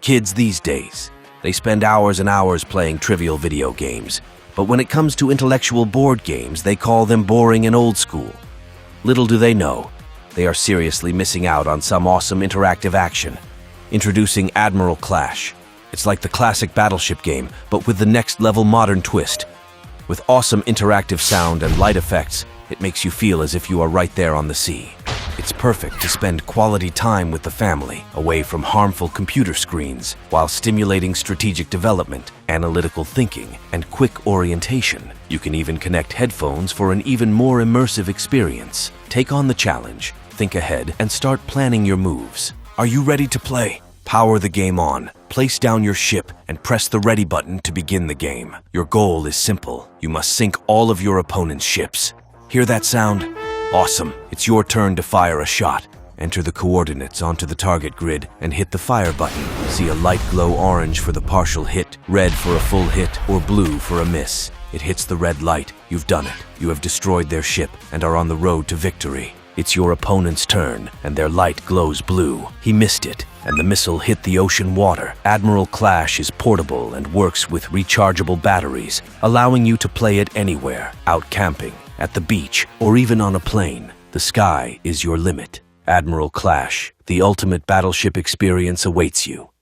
Kids these days, they spend hours and hours playing trivial video games, but when it comes to intellectual board games, they call them boring and old school. Little do they know, they are seriously missing out on some awesome interactive action. Introducing Admiral Clash. It's like the classic Battleship game, but with the next level modern twist. With awesome interactive sound and light effects, it makes you feel as if you are right there on the sea. It's perfect to spend quality time with the family, away from harmful computer screens, while stimulating strategic development, analytical thinking, and quick orientation. You can even connect headphones for an even more immersive experience. Take on the challenge, think ahead, and start planning your moves. Are you ready to play? Power the game on, place down your ship, and press the ready button to begin the game. Your goal is simple. You must sink all of your opponent's ships. Hear that sound? Awesome. It's your turn to fire a shot. Enter the coordinates onto the target grid and hit the fire button. See a light glow orange for the partial hit, red for a full hit, or blue for a miss. It hits the red light. You've done it. You have destroyed their ship and are on the road to victory. It's your opponent's turn, and their light glows blue. He missed it, and the missile hit the ocean water. Admiral Clash is portable and works with rechargeable batteries, allowing you to play it anywhere, out camping, at the beach, or even on a plane. The sky is your limit. Admiral Clash, the ultimate battleship experience awaits you.